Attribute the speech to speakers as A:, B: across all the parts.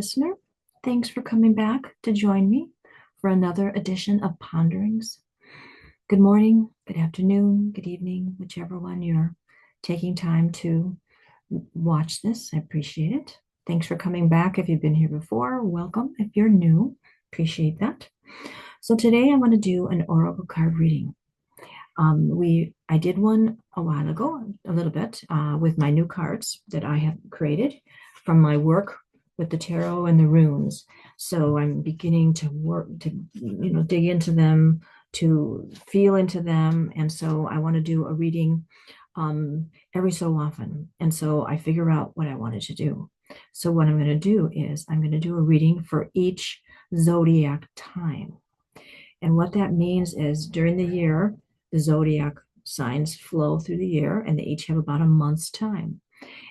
A: listener. Thanks for coming back to join me for another edition of Ponderings. Good morning, good afternoon, good evening, whichever one you're taking time to watch this. I appreciate it. Thanks for coming back. If you've been here before, welcome. If you're new, appreciate that. So today I want to do an oracle card reading. I did one a while ago, a little bit, with my new cards that I have created from my work with the tarot and the runes. So I'm beginning to work to, dig into them, to feel into them. And so I want to do a reading every so often. And so I figure out what I wanted to do. So what I'm going to do is I'm going to do a reading for each zodiac time. And what that means is during the year, the zodiac signs flow through the year and they each have about a month's time.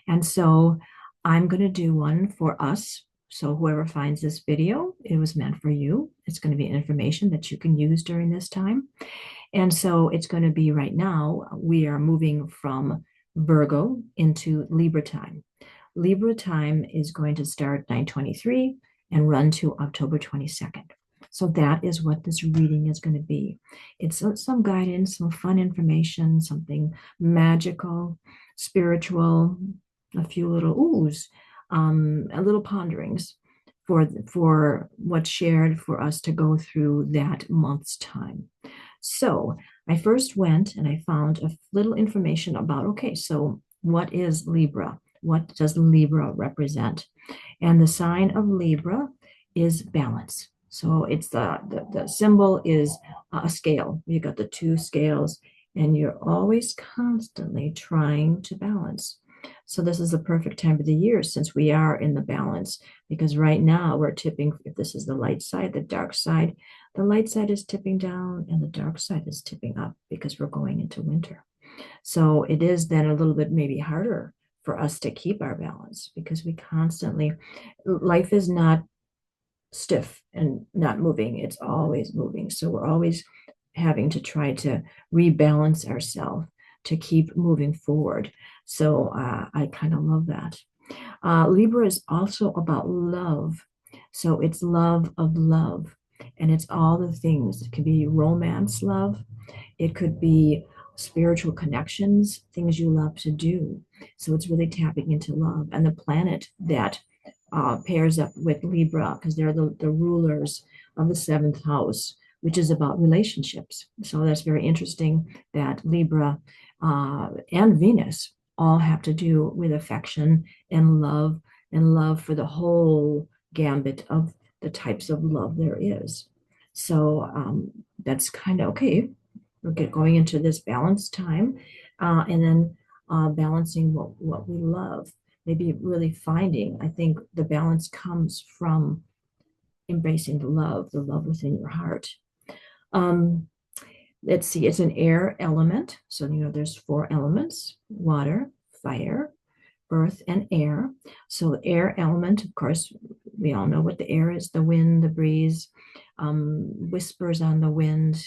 A: And so I'm going to do one for us. So whoever finds this video, it was meant for you. It's going to be information that you can use during this time. And so it's going to be right now, we are moving from Virgo into Libra time. Libra time is going to start 9/23 and run to October 22nd. So that is what this reading is going to be. It's some guidance, some fun information, something magical, spiritual, a few little oohs, a little ponderings for what's shared for us to go through that month's time. So I first went and I found a little information about, okay, so what is Libra? What does Libra represent? And the sign of Libra is balance. So it's the symbol is a scale. You got the two scales, and you're always constantly trying to balance. So this is the perfect time of the year since we are in the balance, because right now we're tipping. If this is the light side, the dark side, the light side is tipping down and the dark side is tipping up because we're going into winter. So it is then a little bit maybe harder for us to keep our balance because we constantly, life is not stiff and not moving, it's always moving. So we're always having to try to rebalance ourselves to keep moving forward. So I kind of love that. Libra is also about love. So it's love of love. And it's all the things. It could be romance love. It could be spiritual connections, things you love to do. So it's really tapping into love. And the planet that pairs up with Libra, because they're the rulers of the seventh house, which is about relationships. So that's very interesting that Libra and Venus all have to do with affection and love for the whole gambit of the types of love there is. So that's kind of okay. We're going into this balanced time and then balancing what we love. Maybe really finding, I think the balance comes from embracing the love within your heart. Let's see, it's an air element. So, there's four elements: water, fire, earth, and air. So the air element, of course, we all know what the air is: the wind, the breeze, whispers on the wind,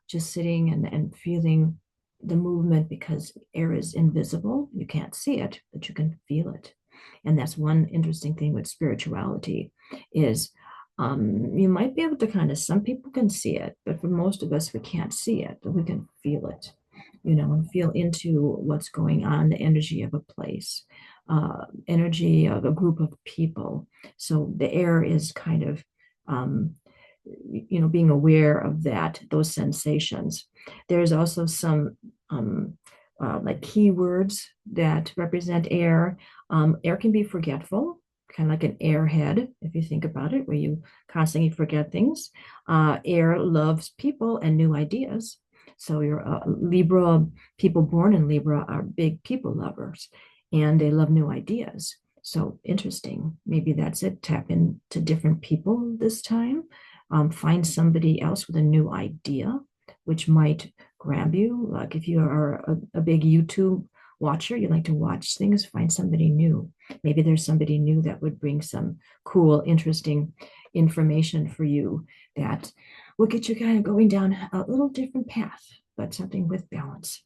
A: just sitting and feeling the movement, because air is invisible. You can't see it, but you can feel it. And that's one interesting thing with spirituality is you might be able to some people can see it, but for most of us, we can't see it, but we can feel it, and feel into what's going on, the energy of a place, energy of a group of people. So the air is kind of, being aware of those sensations. There's also some like keywords that represent air. Air can be forgetful, kind of like an airhead, if you think about it, where you constantly forget things. Air loves people and new ideas. So your Libra, people born in Libra are big people lovers, and they love new ideas. So interesting. Maybe that's it. Tap into different people this time. Find somebody else with a new idea, which might grab you. Like if you are a big YouTube watcher, you like to watch things, find somebody new. Maybe there's somebody new that would bring some cool, interesting information for you that will get you kind of going down a little different path, but something with balance.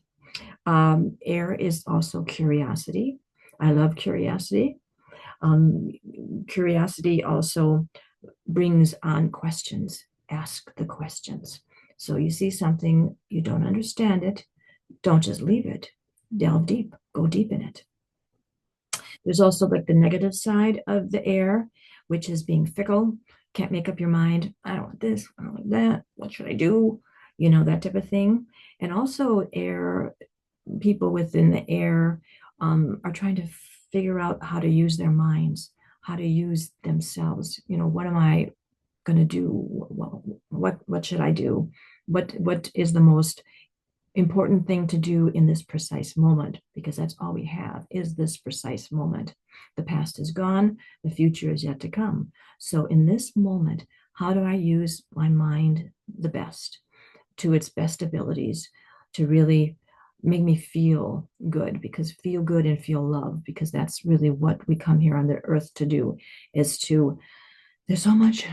A: Air is also curiosity. I love curiosity. Um, Curiosity also brings on questions. Ask the questions. So you see something, you don't understand it, don't just leave it. Delve deep, go deep in it. There's also like the negative side of the air, which is being fickle. Can't make up your mind. I don't want this. I don't like that. What should I do? You know, that type of thing. And also, air people within the air are trying to figure out how to use their minds, how to use themselves. You know, what am I going to do? What should I do? What is the most important thing to do in this precise moment, because that's all we have is this precise moment. The past is gone, the future is yet to come. So in this moment, how do I use my mind the best, to its best abilities, to really make me feel good? Because feel good and feel love, because that's really what we come here on the earth to do, is to, there's so much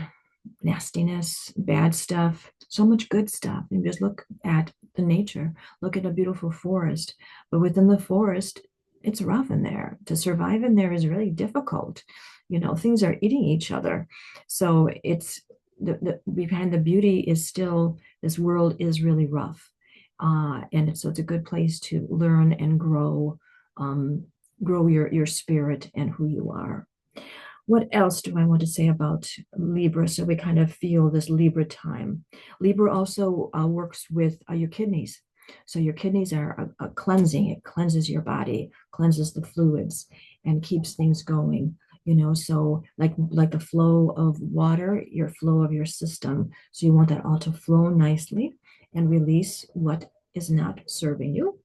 A: nastiness, bad stuff, so much good stuff. And just look at the nature, look at a beautiful forest. But within the forest, it's rough in there. To survive in there is really difficult. You know, things are eating each other. So it's the behind the beauty is still, this world is really rough. So it's a good place to learn and grow your spirit and who you are. What else do I want to say about Libra? So we kind of feel this Libra time. Libra also works with your kidneys. So your kidneys are a cleansing. It cleanses your body, cleanses the fluids, and keeps things going. You know, so like the flow of water, your flow of your system. So you want that all to flow nicely and release what is not serving you.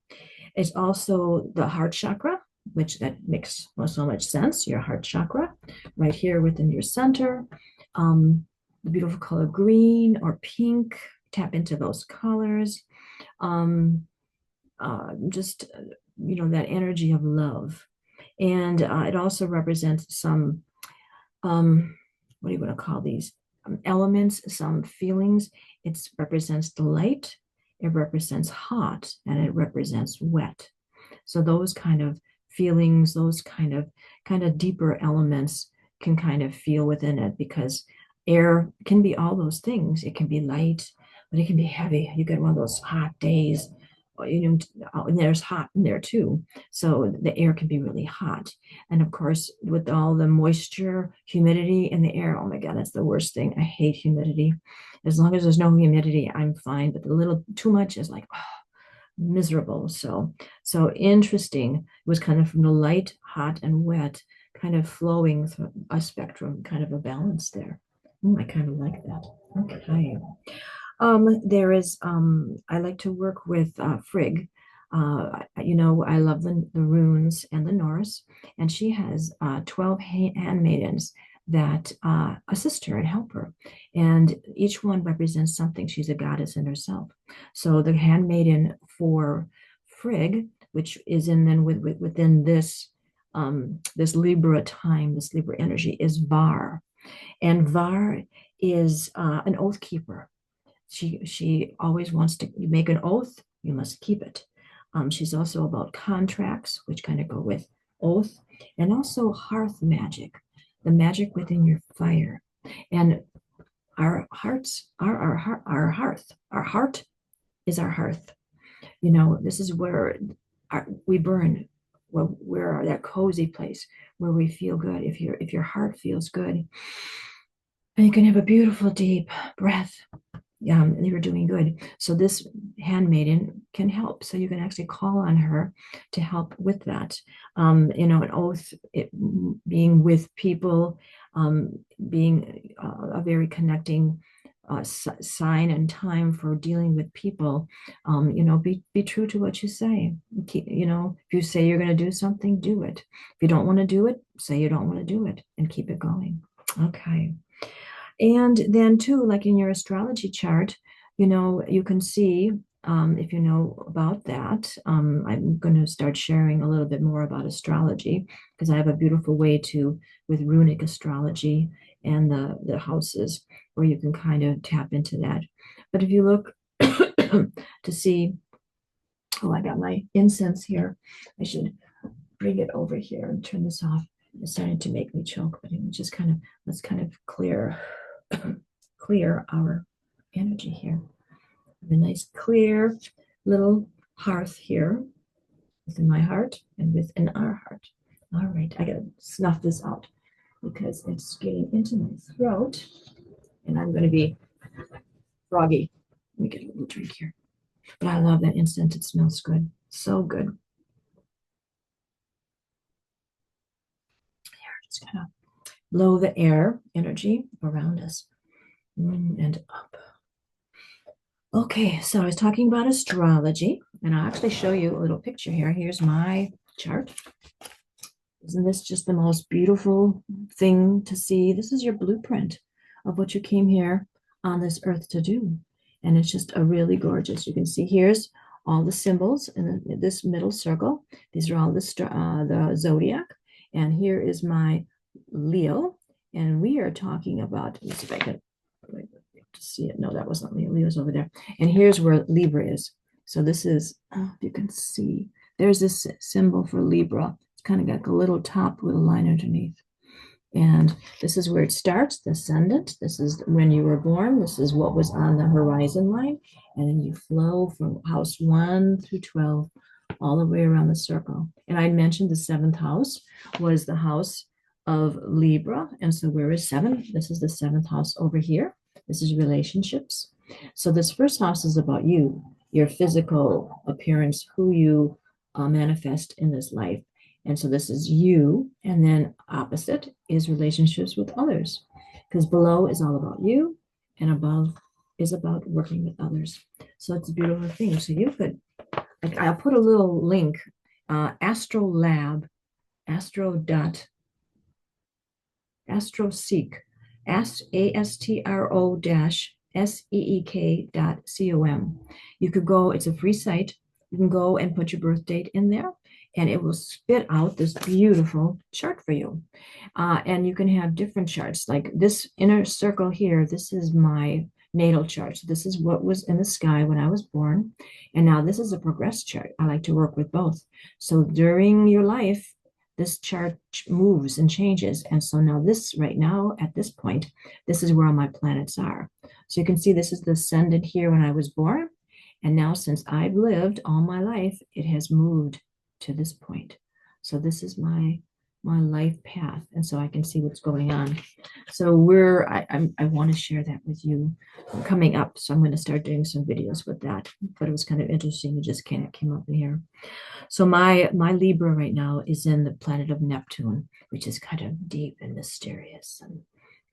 A: It's also the heart chakra, which that makes so much sense. Your heart chakra, right here within your center. The beautiful color green or pink. Tap into those colors. Just you know, that energy of love, and it also represents some what do you want to call these, elements, some feelings. It represents the light, it represents hot, and it represents wet. So those kind of feelings, those kind of deeper elements can kind of feel within it, because air can be all those things. It can be light, but it can be heavy. You get one of those hot days, you know, and there's hot in there too. So the air can be really hot. And of course, with all the moisture, humidity in the air, oh my God, that's the worst thing. I hate humidity. As long as there's no humidity, I'm fine. But the little too much is like, oh, miserable. So interesting. It was kind of from the light, hot, and wet, kind of flowing through a spectrum, kind of a balance there. I kind of like that. Okay. There is, I like to work with Frigg. You know, I love the runes and the Norse, and she has 12 handmaidens that assist her and help her. And each one represents something. She's a goddess in herself. So the handmaiden for Frigg, which is in then within this this Libra time, this Libra energy, is Var. And Var is an oath keeper. She always wants to make an oath, you must keep it. She's also about contracts, which kind of go with oath, and also hearth magic, the magic within your fire. And our hearts are our hearth. Our heart is our hearth. You know, this is where we burn, where we're that cozy place where we feel good. If your heart feels good, and you can have a beautiful deep breath, you're doing good. So this handmaiden can help. So you can actually call on her to help with that. You know, an oath, being with people, being a very connecting sign and time for dealing with people. You know, be true to what you say. You know, if you say you're going to do something, do it. If you don't want to do it, say you don't want to do it and keep it going. Okay. And then too, like in your astrology chart, you know, you can see, if you know about that, I'm going to start sharing a little bit more about astrology, because I have a beautiful way to, with runic astrology and the houses, where you can kind of tap into that. But if you look to see, oh, I got my incense here. I should bring it over here and turn this off. It's starting to make me choke, but just kind of, let's kind of clear, clear our energy here. A nice clear little hearth here within my heart and within our heart. All right, I gotta snuff this out because it's getting into my throat and I'm gonna be froggy. Let me get a little drink here. But I love that incense. It smells good. So good. Just kind of blow the air energy around us and up. Okay, so I was talking about astrology, and I'll actually show you a little picture here. Here's my chart. Isn't this just the most beautiful thing to see? This is your blueprint of what you came here on this earth to do. And it's just a really gorgeous. You can see here's all the symbols in this middle circle. These are all the zodiac. And here is my Leo. And we are talking about, let's see if I can to see it. No, that wasn't Leo. Leo's over there. And here's where Libra is. So this is, if you can see, there's this symbol for Libra. It's kind of got a little top with a line underneath. And this is where it starts, the ascendant. This is when you were born. This is what was on the horizon line. And then you flow from house 1 through 12, all the way around the circle. And I mentioned the 7th house was the house of Libra. And so where is 7? This is the 7th house over here. This is relationships. So this first house is about you, your physical appearance, who you manifest in this life. And so this is you. And then opposite is relationships with others, because below is all about you and above is about working with others. So it's a beautiful thing. So you could, like, I'll put a little link, astrolab, astroseek, ASTRO-SEEK.com. You could go, it's a free site. You can go and put your birth date in there, and it will spit out this beautiful chart for you. And you can have different charts, like this inner circle here. This is my natal chart. So this is what was in the sky when I was born. And now this is a progress chart. I like to work with both. So during your life, this chart moves and changes. And so now this right now, at this point, this is where all my planets are. So you can see this is the ascendant here when I was born. And now since I've lived all my life, it has moved to this point. So this is my life path. And so I can see what's going on. So I want to share that with you coming up. So I'm going to start doing some videos with that. But it was kind of interesting. It just came up in here. So my Libra right now is in the planet of Neptune, which is kind of deep and mysterious and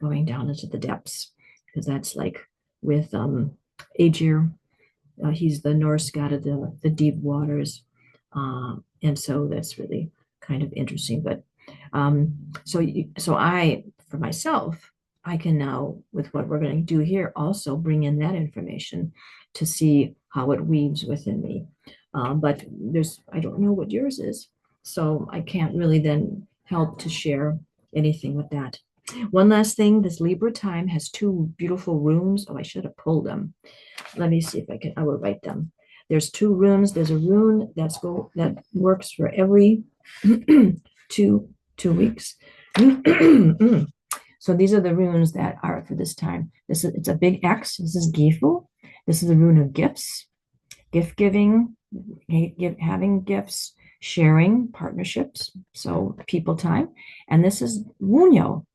A: going down into the depths, because that's like with Aegir. He's the Norse god of the deep waters. And so that's really kind of interesting. But so I, for myself, I can now, with what we're going to do here, also bring in that information to see how it weaves within me. But I don't know what yours is, so I can't really then help to share anything with that. One last thing, this Libra time has 2 beautiful rooms. Oh, I should have pulled them. Let me see if I will write them. There's 2 runes. There's a rune that works for every 2 weeks. So these are the runes that are for this time. It's a big X. This is Gifu. This is the rune of gifts, gift giving, having gifts, sharing, partnerships. So people time. And this is Wunyo.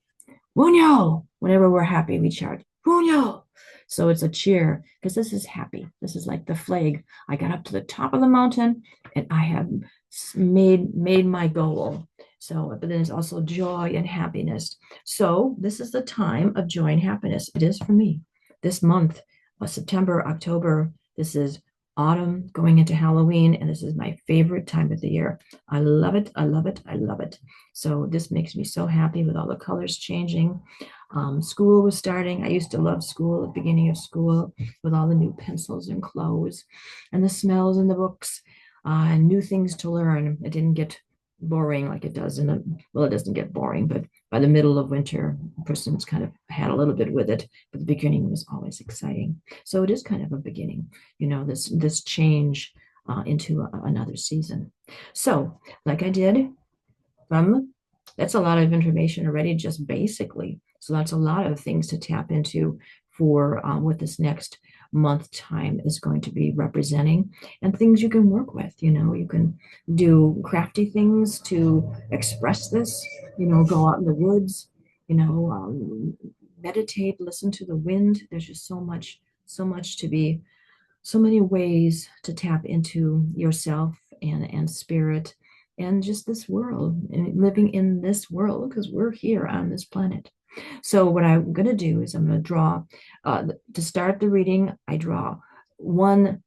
A: Wunyo. Whenever we're happy, we shout Wunyo. So it's a cheer, because this is happy. This is like the flag. I got up to the top of the mountain and I have made my goal. So, but then there's also joy and happiness. So this is the time of joy and happiness. It is for me. This month, September, October, this is autumn going into Halloween, and this is my favorite time of the year. I love it. I love it. I love it. So this makes me so happy with all the colors changing. School was starting. I used to love school at the beginning of school with all the new pencils and clothes and the smells and the books and new things to learn. It didn't get boring like it does well, it doesn't get boring, but by the middle of winter, a person's kind of had a little bit with it, but the beginning was always exciting. So it is kind of a beginning, this change into another season. So like I did from that's a lot of information already, just basically. So that's a lot of things to tap into for what this next month time is going to be representing, and things you can work with. You can do crafty things to express this, go out in the woods, meditate, listen to the wind. There's just so much to be, so many ways to tap into yourself and spirit and just this world and living in this world, because we're here on this planet. So what I'm going to do is I'm going to draw, to start the reading, I draw one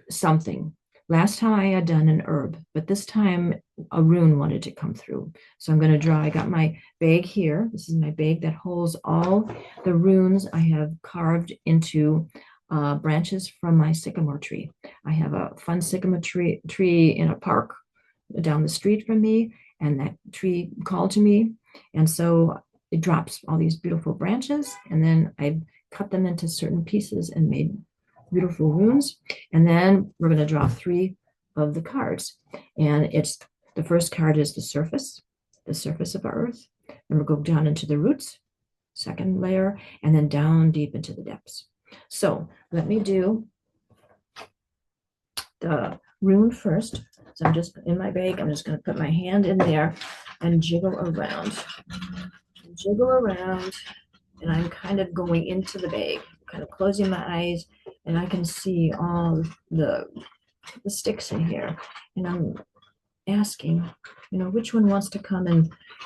A: something. Last time I had done an herb, but this time a rune wanted to come through. So I'm going to draw. I got my bag here. This is my bag that holds all the runes I have carved into branches from my sycamore tree. I have a fun sycamore tree in a park down the street from me, and that tree called to me. And so it drops all these beautiful branches, and then I cut them into certain pieces and made beautiful runes. And then we're going to draw 3 of the cards. And it's the first card is the surface of our earth. And we'll go down into the roots, second layer, and then down deep into the depths. So let me do the rune first. So I'm just in my bag. I'm just going to put my hand in there and jiggle around. And I'm kind of going into the bag, kind of closing my eyes, and I can see all the sticks in here. And I'm asking, which one wants to come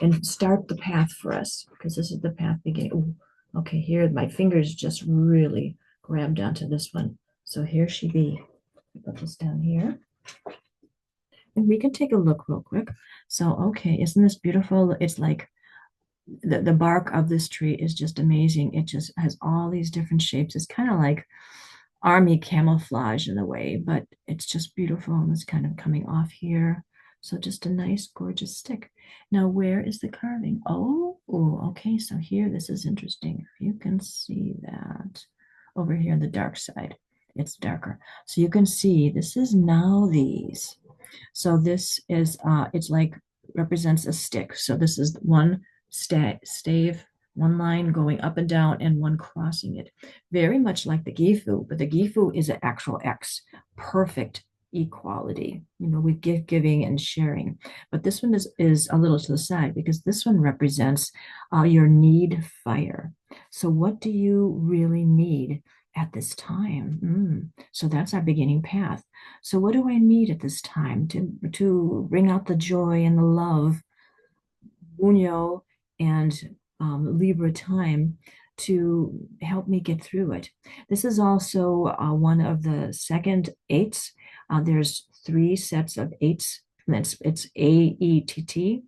A: and start the path for us? Because this is the path beginning. Ooh, okay, here my fingers just really grabbed onto this one. So here she be. Put this down here. And we can take a look real quick. So, okay, isn't this beautiful? It's like the bark of this tree is just amazing. It just has all these different shapes. It's kind of like army camouflage in a way, but it's just beautiful. And it's kind of coming off here. So just a nice, gorgeous stick. Now, where is the carving? Oh, okay. So here, this is interesting. You can see that over here on the dark side. It's darker. So you can see this is now these. So this is, it's like represents a stick. So this is one stave, one line going up and down and one crossing it. Very much like the Gifu, but the Gifu is an actual X, perfect equality, with giving and sharing. But this one is a little to the side because this one represents your need fire. So what do you really need at this time? So that's our beginning path. So what do I need at this time to bring out the joy and the love, Bunyo and Libra time, to help me get through it? This is also one of the second eights. There's 3 sets of eights. It's AETT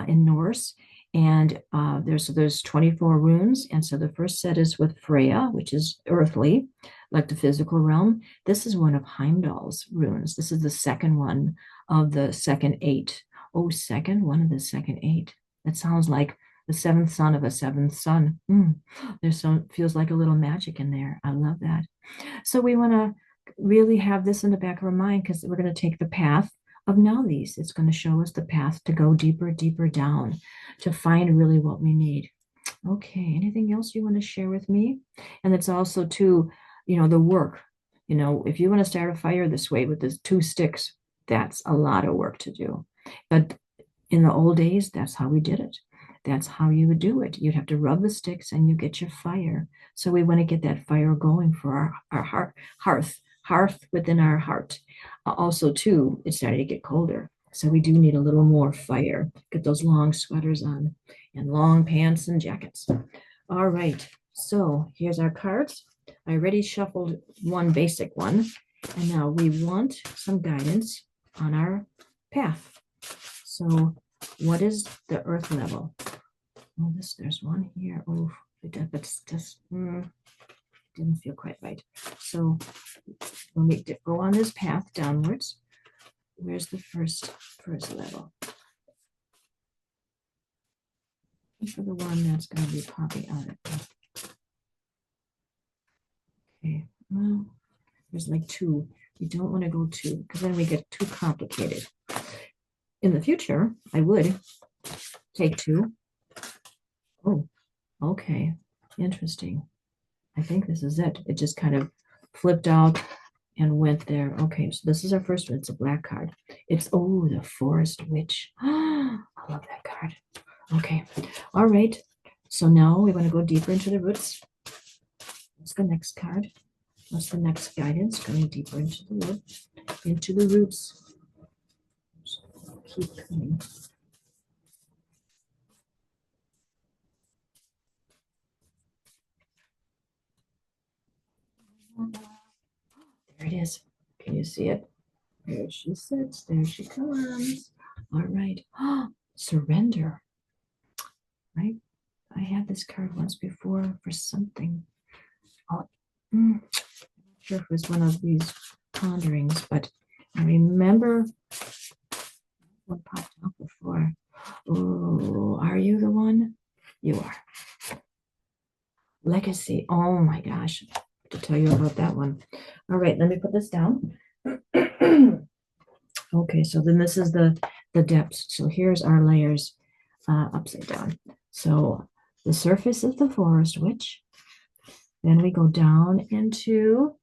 A: in Norse. And there's 24 runes. And so the first set is with Freya, which is earthly, like the physical realm. This is one of Heimdall's runes. This is the second one of the second 8. Oh, second one of the second 8. That sounds like the 7th son of a 7th son. There's feels like a little magic in there. I love that. So we want to really have this in the back of our mind, because we're going to take the path of now these. It's going to show us the path to go deeper, deeper down, to find really what we need. Okay, anything else you want to share with me? And it's also too, the work. If you want to start a fire this way with the 2 sticks, that's a lot of work to do. But in the old days, that's how we did it. That's how you would do it. You'd have to rub the sticks and you get your fire. So we want to get that fire going for our hearth within our heart. Also, too, it's starting to get colder. So we do need a little more fire. Get those long sweaters on and long pants and jackets. All right. So here's our cards. I already shuffled one basic one. And now we want some guidance on our path. So what is the earth level? Oh, there's one here. Oh, that's just didn't feel quite right. So when we go on this path downwards, where's the first level? For the one that's going to be popping out of it. Okay, well, there's like 2. You don't want to go 2, because then we get too complicated. In the future, I would, Take two. Oh, okay. Interesting. I think this is it. It just kind of flipped out and went there. Okay, so this is our first one. It's a black card. It's, oh, the Forest Witch. I love that card. Okay, all right. So now we want to go deeper into the roots. What's the next card? What's the next guidance? Going deeper into the wood, into the roots. Keep coming. There it is. Can you see it? There she sits. There she comes. All right. Surrender. Right? I had this card once before for something. Oh, I'm not sure if it was one of these ponderings, but I remember one popped out before. Oh, are you the one? You are. Legacy. Oh my gosh. To tell you about that one. All right, let me put this down. Okay, so then this is the depths. So here's our layers upside down. So the surface of the Forest Witch. Then we go down into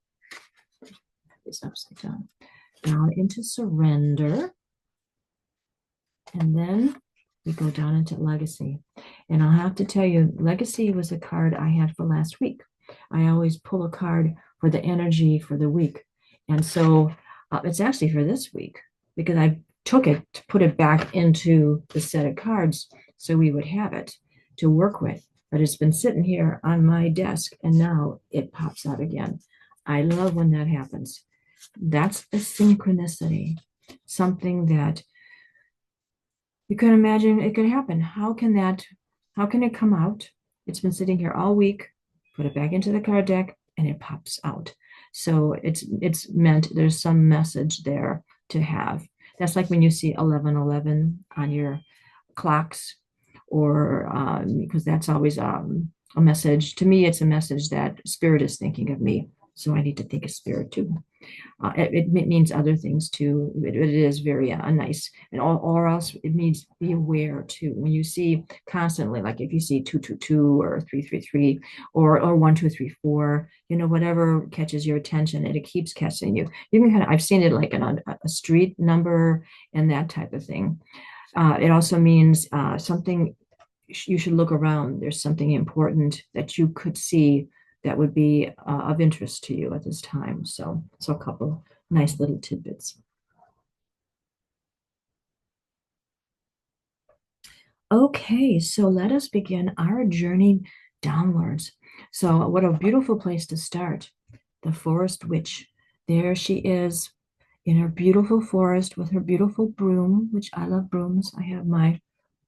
A: this upside down into surrender. And then we go down into legacy. And I'll have to tell you, legacy was a card I had for last week. I always pull a card for the energy for the week. And so it's actually for this week because I took it to put it back into the set of cards so we would have it to work with. But it's been sitting here on my desk and now it pops out again. I love when that happens. That's a synchronicity, something that you can imagine it could happen. How can it come out? It's been sitting here all week, put it back into the card deck, and it pops out. So it's meant there's some message there to have. That's like when you see 1111 on your clocks, or because that's always a message. To me, it's a message that spirit is thinking of me. So I need to think of spirit too. It means other things too. It is very nice, and or else it means be aware too. When you see constantly, like if you see 222 or 333 or 1234, whatever catches your attention, it keeps catching you. You can kind of, I've seen it like in a street number and that type of thing. It also means something you should look around. There's something important that you could see that would be of interest to you at this time. So a couple nice little tidbits. Okay, so let us begin our journey downwards. So what a beautiful place to start. The Forest Witch. There she is in her beautiful forest with her beautiful broom, which I love brooms. I have my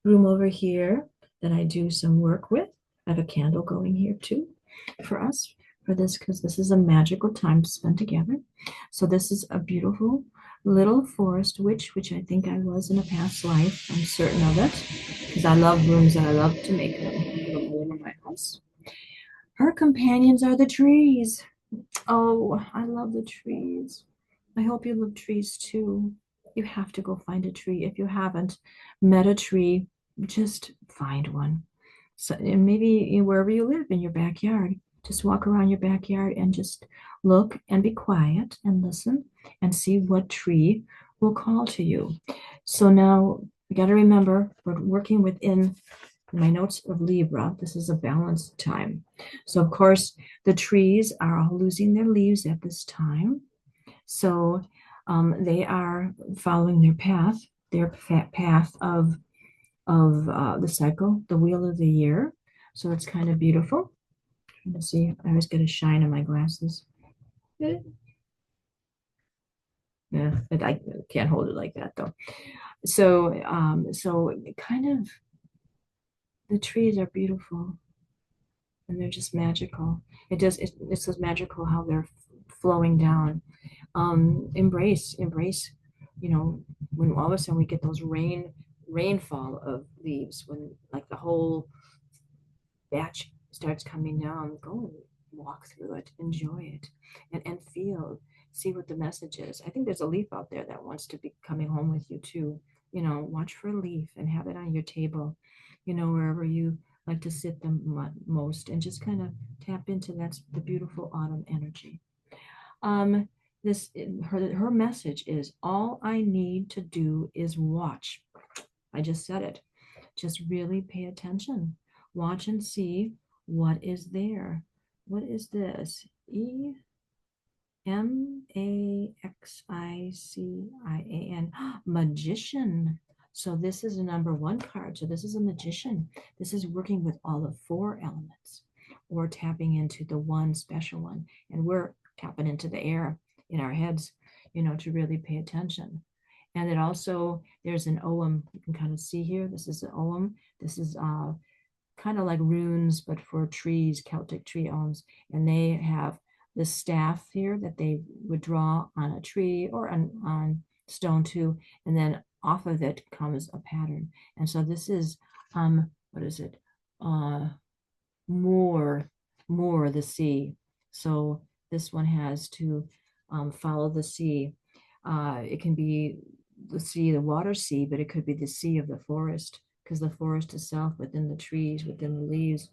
A: broom over here that I do some work with. I have a candle going here too for us for this because this is a magical time spent together. So this is a beautiful little forest witch, which I think I was in a past life. I'm certain of it because I love brooms and I love to make them all over my house. Her companions are the trees. Oh, I love the trees. I hope you love trees too. You have to go find a tree. If you haven't met a tree, just find one. So, and maybe wherever you live in your backyard, just walk around your backyard and just look and be quiet and listen and see what tree will call to you. So now you got to remember we're working within my notes of Libra. This is a balanced time. So, of course, the trees are all losing their leaves at this time. So they are following their path of the cycle, the wheel of the year. So it's kind of beautiful. Trying to see, I always get a shine in my glasses. Yeah, but I can't hold it like that though. So kind of the trees are beautiful and they're just magical. It's just magical how they're flowing down. Embrace, when all of a sudden we get those rainfall of leaves, when like the whole batch starts coming down, go and walk through it, enjoy it, and feel, see what the message is. I think there's a leaf out there that wants to be coming home with you too. watch for a leaf and have it on your table, wherever you like to sit the most, and just kind of tap into that's the beautiful autumn energy. Um, her message is all I need to do is watch. I just said it. Just really pay attention. Watch and see what is there. What is this? Maxicia. Magician. So this is a number one card. So this is a magician. This is working with all the four elements or tapping into the one special one. And we're tapping into the air in our heads, to really pay attention. And it also, there's an ogham. You can kind of see here. This is an ogham. This is kind of like runes, but for trees, Celtic tree oghams. And they have the staff here that they would draw on a tree or on stone too. And then off of it comes a pattern. And so this is, what is it? More, more the sea. So this one has to follow the sea. It can be the sea, the water sea, but it could be the sea of the forest, because the forest itself, within the trees, within the leaves,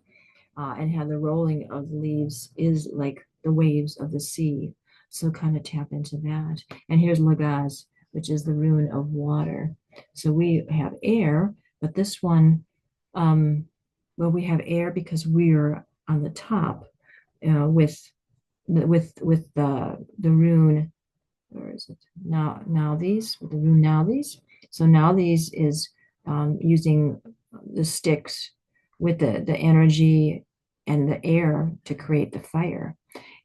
A: and how the rolling of the leaves is like the waves of the sea. So kind of tap into that. And here's Lagaz, which is the rune of water. So we have air, but this one, well, we have air because we're on the top with the rune. Where is it? Now these with the rune now these. So now these is using the sticks with the energy and the air to create the fire.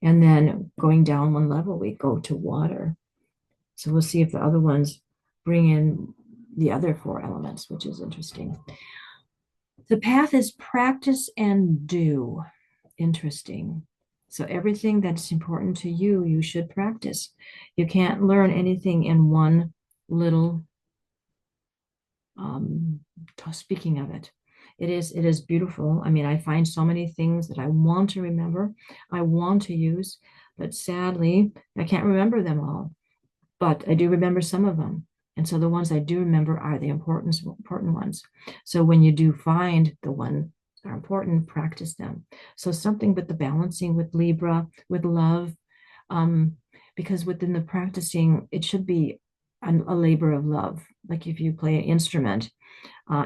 A: And then going down one level, we go to water. So we'll see if the other ones bring in the other four elements, which is interesting. The path is practice and do. Interesting. So everything that's important to you, you should practice. You can't learn anything in one little speaking of it. It is beautiful. I mean, I find so many things that I want to remember, I want to use, but sadly, I can't remember them all. But I do remember some of them. And so the ones I do remember are the important ones. So when you do find the ones that are important, practice them. So something with the balancing with Libra, with love, um, because within the practicing, it should be a labor of love. Like if you play an instrument,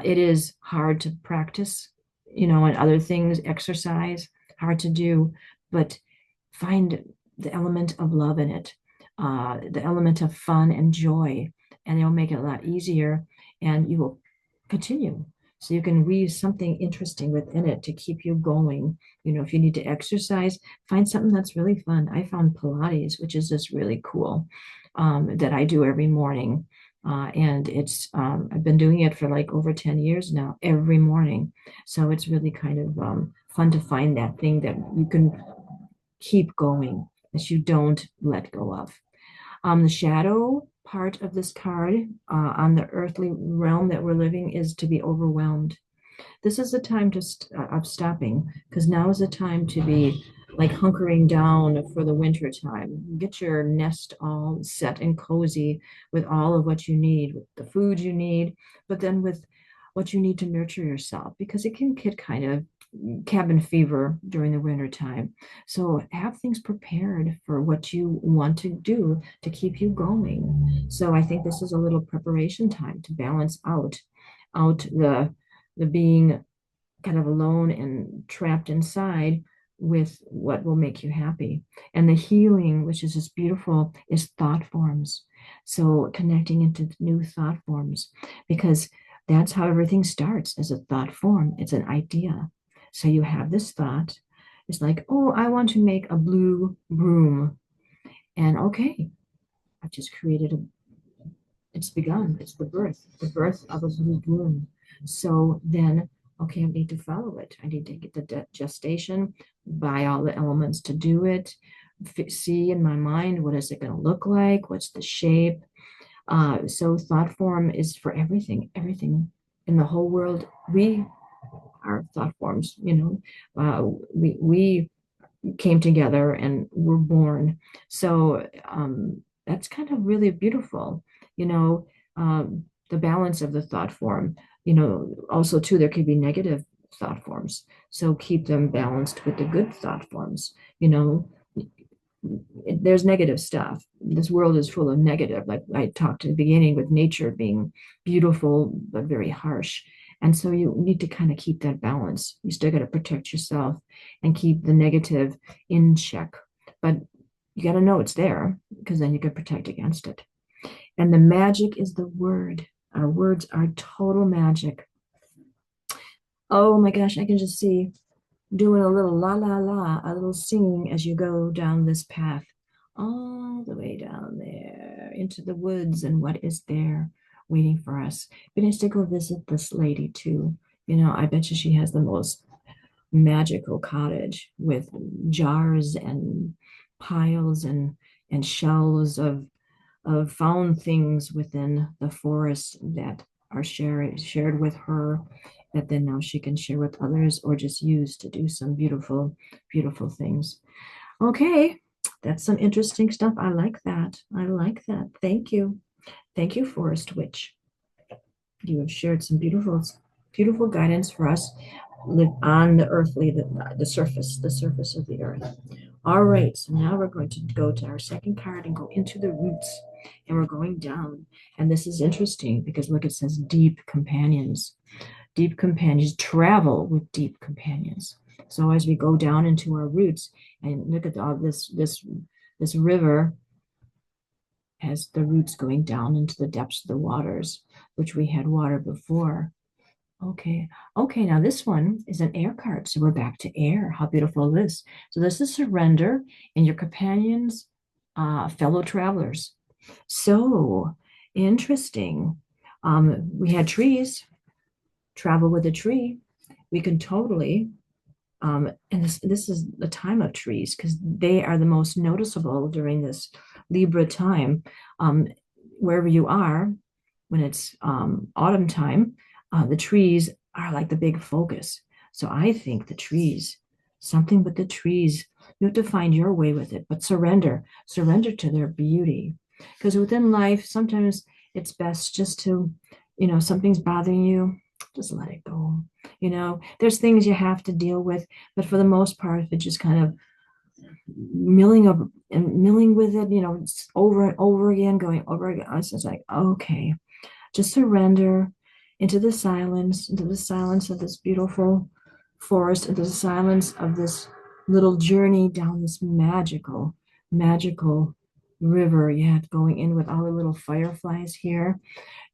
A: it is hard to practice, and other things, exercise, hard to do, but find the element of love in it, the element of fun and joy, and it'll make it a lot easier, and you will continue. So you can weave something interesting within it to keep you going. If you need to exercise, find something that's really fun. I found Pilates, which is just really cool, that I do every morning. And I've been doing it for like over 10 years now, every morning. So it's really kind of fun to find that thing that you can keep going, that you don't let go of. The shadow part of this card on the earthly realm that we're living is to be overwhelmed. This is a time of stopping, because now is the time to be like hunkering down for the winter time. Get your nest all set and cozy with all of what you need, with the food you need, but then with what you need to nurture yourself, because it can get kind of cabin fever during the winter time. So have things prepared for what you want to do to keep you going. So I think this is a little preparation time to balance out the being kind of alone and trapped inside with what will make you happy. And the healing, which is just beautiful, is thought forms. So connecting into new thought forms, because that's how everything starts, as a thought form. It's an idea. So you have this thought. It's like, oh, I want to make a blue broom. And okay, I've just created it's begun. It's the birth of a blue bloom. So then, okay, I need to follow it. I need to get the gestation, buy all the elements to do it, see in my mind, what is it going to look like? What's the shape? So thought form is for everything in the whole world. We are thought forms, we came together and were born. So that's kind of really beautiful, you know. the balance of the thought form. Also too, there could be negative thought forms. So keep them balanced with the good thought forms. You know, there's negative stuff. This world is full of negative, like I talked in the beginning with nature being beautiful but very harsh. And so you need to kind of keep that balance. You still got to protect yourself and keep the negative in check. But you got to know it's there because then you can protect against it. And the magic is the word. Our words are total magic. Oh my gosh, I can just see doing a little la la la, a little singing as you go down this path, all the way down there into the woods. And what is there waiting for us? Be nice to go visit this lady too. I bet you she has the most magical cottage with jars and piles and shelves of found things within the forest that are shared with her, that then now she can share with others or just use to do some beautiful, beautiful things. Okay, that's some interesting stuff. I like that. I like that. Thank you. Thank you, Forest Witch. You have shared some beautiful, beautiful guidance for us live on the earthly, the surface of the earth. All right, so now we're going to go to our second card and go into the roots, and we're going down. And this is interesting because look, it says deep companions. Deep companions travel with deep companions. So as we go down into our roots and look at all this river has the roots going down into the depths of the waters, which we had water before. Okay. Okay. Now this one is an air card. So we're back to air. How beautiful is this? So this is surrender and your companions, fellow travelers. So interesting. We had trees, travel with a tree. We can totally, and this is the time of trees because they are the most noticeable during this Libra time. Wherever you are, when it's autumn time, the trees are like the big focus. So I think the trees, something with the trees, you have to find your way with it, but surrender to their beauty. Because within life, sometimes it's best just to, something's bothering you, just let it go. There's things you have to deal with, but for the most part, if it just kind of milling with it, over and over again, going over again, it's just like, okay, just surrender into the silence of this beautiful forest, into the silence of this little journey down this magical, magical river. Yeah, going in with all the little fireflies here.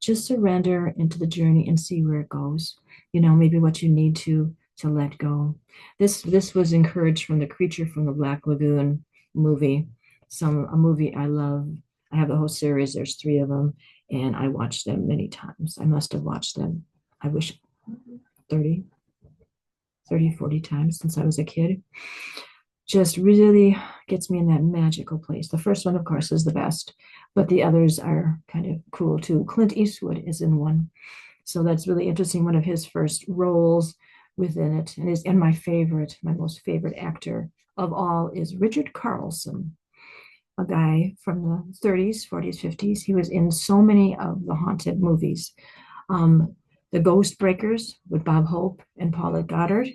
A: Just surrender into the journey and see where it goes. Maybe what you need to let go. This was encouraged from the creature from the Black Lagoon movie, a movie I love. I have the whole series. There's three of them, and I watched them many times. I must have watched them, I wish, 30, 40 times since I was a kid. Just really gets me in that magical place. The first one, of course, is the best, but the others are kind of cool too. Clint Eastwood is in one. So that's really interesting. One of his first roles within it. And my most favorite actor of all is Richard Carlson, a guy from the 30s, 40s, 50s. He was in so many of the haunted movies. The Ghost Breakers with Bob Hope and Paula Goddard.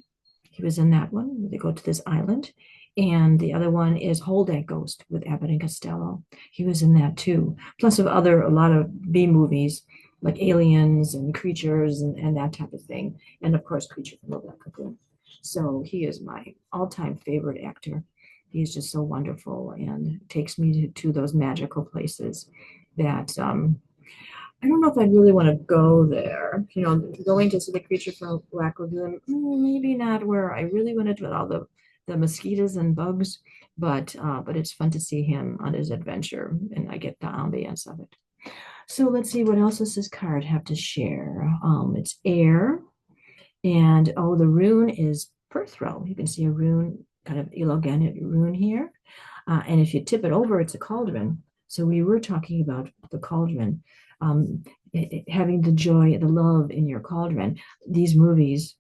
A: He was in that one. They go to this island. And the other one is Hold That Ghost with Abbott and Costello. He was in that too. Plus of a lot of B movies like Aliens and Creatures and that type of thing. And of course, Creature from the Black Lagoon. So he is my all-time favorite actor. He's just so wonderful and takes me to those magical places that I don't know if I really want to go there. Going to see the Creature from Black Lagoon, maybe not where I really want to do all the mosquitoes and bugs, but it's fun to see him on his adventure, and I get the ambience of it. So let's see, what else does this card have to share? It's air, and the rune is Perthrow. You can see a rune, kind of elongated rune here, and if you tip it over, it's a cauldron. So we were talking about the cauldron. Having the joy, the love in your cauldron. These movies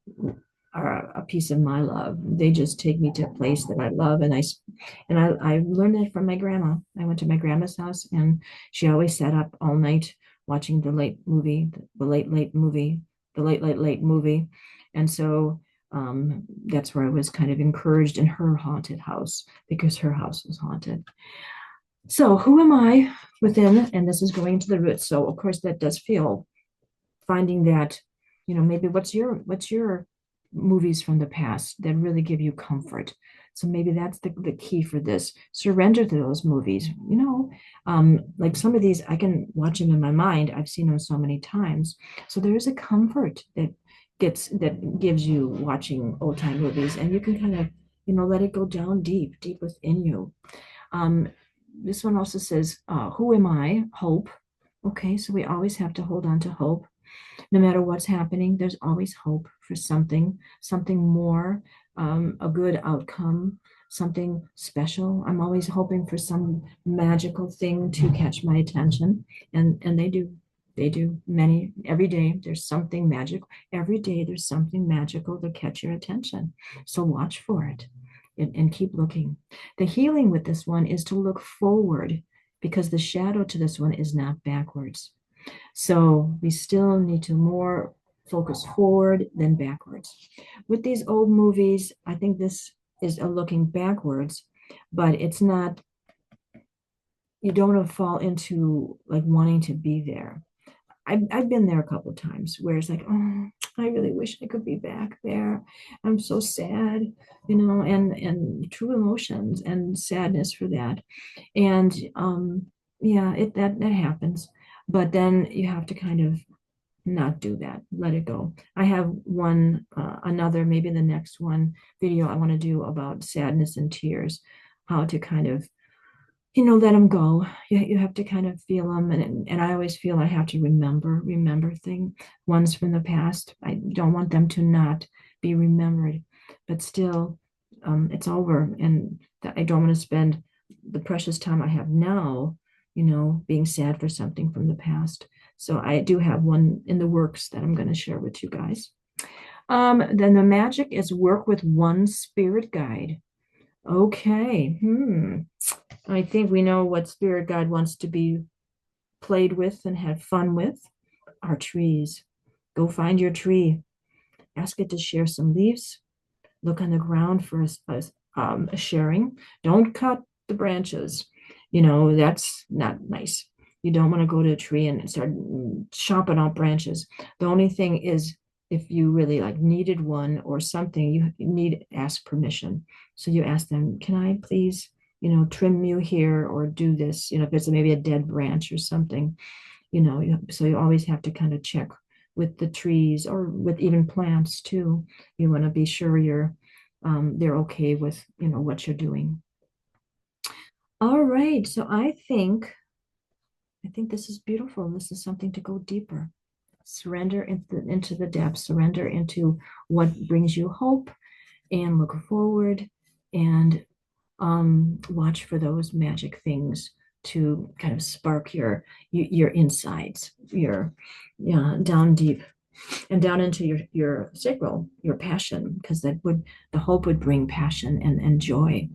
A: are a piece of my love. They just take me to a place that I love, and I learned that from my grandma. I went to my grandma's house, and she always sat up all night watching the late movie, the late late movie, the late late late movie, and so that's where I was kind of encouraged in her haunted house because her house was haunted. So who am I within? And this is going to the roots. So of course that does feel finding that, maybe what's your movies from the past that really give you comfort. So maybe that's the key for this. Surrender to those movies. Like some of these, I can watch them in my mind. I've seen them so many times. So there is a comfort that gives you watching old time movies, and you can kind of, let it go down deep, deep within you. Um, this one also says, who am I? Hope. Okay, so we always have to hold on to hope. No matter what's happening, there's always hope for something more, a good outcome, something special. I'm always hoping for some magical thing to catch my attention, and they do. They do many every day. There's something magical. Every day there's something magical to catch your attention. So watch for it and keep looking. The healing with this one is to look forward because the shadow to this one is not backwards. So we still need to more focus forward than backwards. With these old movies, I think this is a looking backwards, but it's not, you don't want to fall into like wanting to be there. I've been there a couple of times where it's like, oh, I really wish I could be back there. I'm so sad, and true emotions and sadness for that. And yeah, that happens. But then you have to kind of not do that. Let it go. I have another, maybe the next one video I want to do about sadness and tears, how to kind of, let them go. You have to kind of feel them. And I always feel I have to remember ones from the past. I don't want them to not be remembered, but still, it's over. And I don't want to spend the precious time I have now, being sad for something from the past. So I do have one in the works that I'm going to share with you guys. Then the magic is work with one spirit guide. Okay. I think we know what spirit guide wants to be played with and had fun with. Our trees. Go find your tree. Ask it to share some leaves. Look on the ground for a sharing. Don't cut the branches. That's not nice. You don't want to go to a tree and start chopping off branches. The only thing is, if you really like needed one or something, you need to ask permission. So you ask them, can I please, trim you here or do this, if it's maybe a dead branch or something, so you always have to kind of check with the trees or with even plants too. You want to be sure they're okay with, what you're doing. All right. So I think this is beautiful. This is something to go deeper. Surrender into the depths, surrender into what brings you hope, and look forward and watch for those magic things to kind of spark your insides, your down deep and down into your sacral, your passion, because the hope would bring passion and joy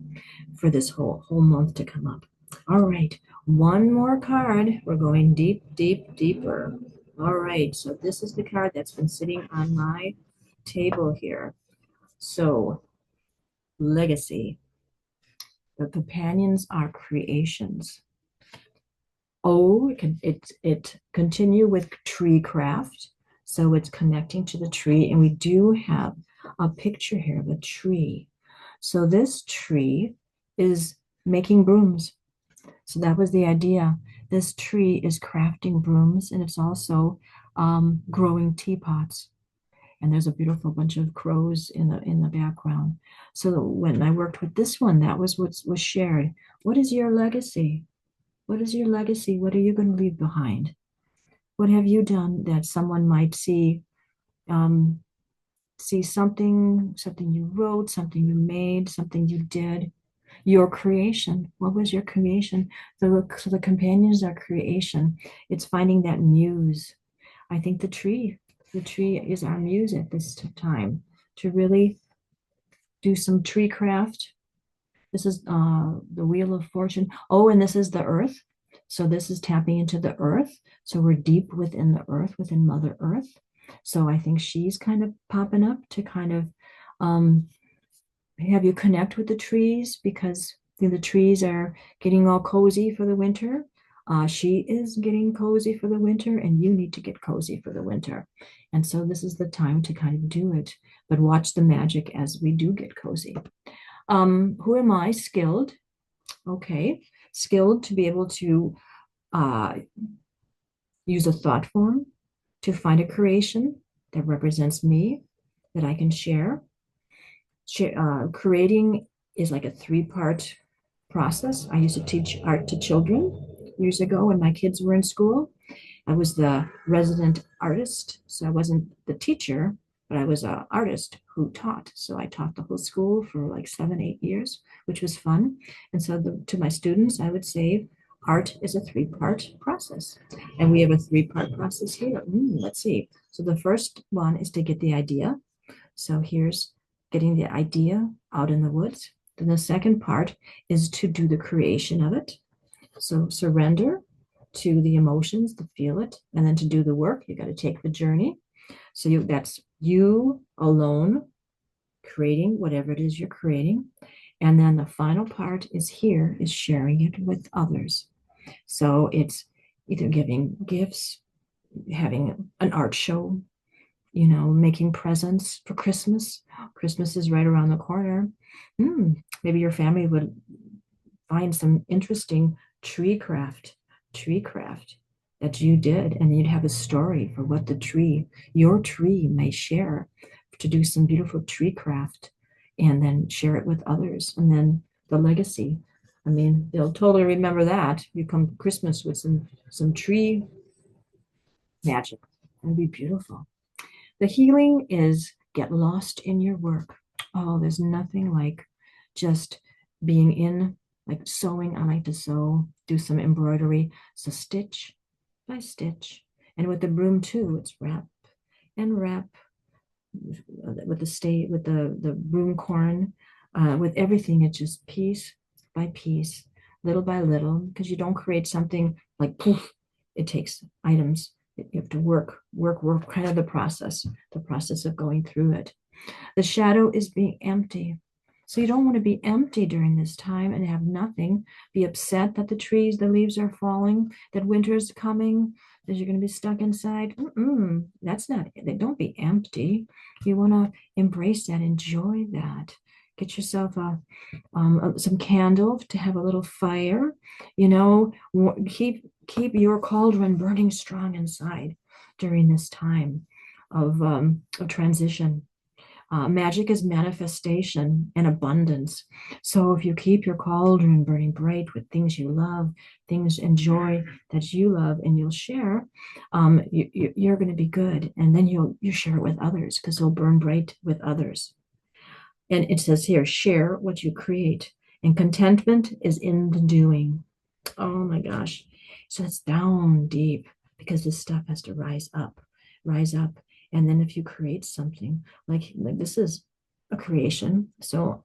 A: for this whole month to come up. All right, one more card. We're going deep, deep, deeper. All right, so this is the card that's been sitting on my table here. So, legacy. The companions are creations. Oh, it continue with tree craft. So it's connecting to the tree, and we do have a picture here of a tree. So this tree is making brooms. So that was the idea. This tree is crafting brooms, and it's also growing teapots. And there's a beautiful bunch of crows in the background. So when I worked with this one, that was what was shared. What is your legacy? What is your legacy? What are you going to leave behind? What have you done that someone might um, see something you wrote, something you made, something you did, your creation? What was your creation? So the companions are creation. It's finding that muse. I think the tree is our muse at this time to really do some tree craft. This is the wheel of fortune. Oh, and this is the earth. So this is tapping into the earth. So we're deep within the earth, within Mother Earth. So I think she's kind of popping up to kind of um, have you connect with the trees because the trees are getting all cozy for the winter. She is getting cozy for the winter, and you need to get cozy for the winter. And so this is the time to kind of do it, but watch the magic as we do get cozy. Who am I? Skilled. Okay. Skilled to be able to uh, use a thought form to find a creation that represents me that I can share. Creating is like a three-part process. I used to teach art to children years ago when my kids were in school. I was the resident artist, so I wasn't the teacher, but I was an artist who taught. So I taught the whole school for like 7, 8 years, which was fun. And so to my students, I would say art is a three-part process. And we have a three-part process here. Let's see. So the first one is to get the idea. So here's getting the idea out in the woods. Then the second part is to do the creation of it. So surrender to the emotions, to feel it, and then to do the work, you got to take the journey. So that's you alone creating whatever it is you're creating. And then the final part is here is sharing it with others. So it's either giving gifts, having an art show, making presents for Christmas. Christmas is right around the corner. Maybe your family would find some interesting tree craft that you did, and you'd have a story for what your tree may share to do some beautiful tree craft and then share it with others. And then the legacy. I mean, they'll totally remember that. You come Christmas with some tree magic. That'd be beautiful. The healing is get lost in your work. Oh, there's nothing like just being in, like sewing. I like to sew, do some embroidery. So stitch by stitch. And with the broom too, it's wrap and wrap with the broom corn, with everything. It's just piece by piece, little by little, because you don't create something like poof. It takes items. You have to work, kind of the process of going through it. The shadow is being empty. So you don't want to be empty during this time and have nothing. Be upset that the leaves are falling, that winter is coming, that you're going to be stuck inside. That's not, don't be empty. You want to embrace that, enjoy that. Get yourself some candle to have a little fire. Keep your cauldron burning strong inside during this time of transition. Magic is manifestation and abundance. So if you keep your cauldron burning bright with things you love, things and joy that you love, and you'll share, you're going to be good. And then you share it with others because they'll burn bright with others. And it says here, share what you create. And contentment is in the doing. Oh my gosh. So it's down deep because this stuff has to rise up. And then if you create something like this is a creation. So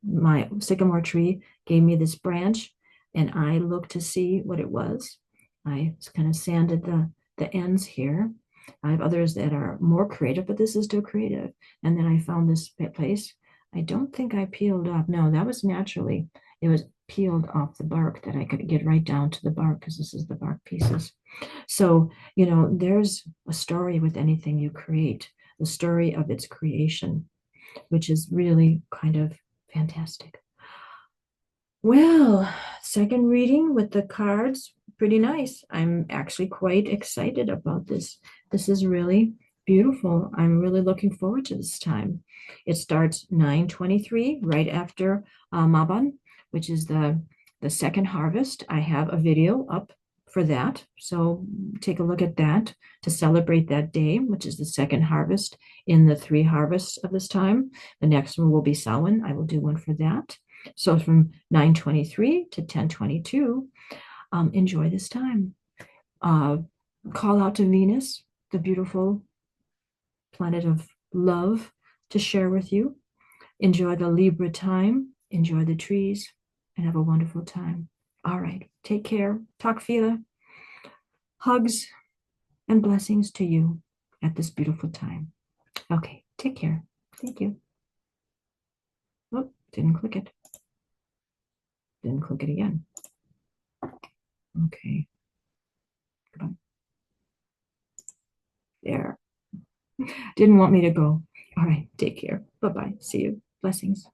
A: my sycamore tree gave me this branch and I looked to see what it was. I kind of sanded the ends here. I have others that are more creative, but this is still creative. And then I found this place. I don't think I peeled off. No, that was naturally. It was peeled off the bark that I could get right down to the bark because this is the bark pieces. So, there's a story with anything you create, the story of its creation, which is really kind of fantastic. Well, second reading with the cards, pretty nice. I'm actually quite excited about this. This is really beautiful. I'm really looking forward to this time. It starts 9/23, right after Maban, which is the second harvest. I have a video up for that. So take a look at that to celebrate that day, which is the second harvest in the three harvests of this time. The next one will be Samhain. I will do one for that. So from 9/23 to 10/22, enjoy this time. Uh, call out to Venus, the beautiful planet of love, to share with you. Enjoy the Libra time, enjoy the trees, and have a wonderful time. All right. Take care. Talk Fila. Hugs and blessings to you at this beautiful time. Okay. Take care. Thank you. Oh, didn't click it. Didn't click it again. Okay. Goodbye. There. Didn't want me to go. All right. Take care. Bye bye. See you. Blessings.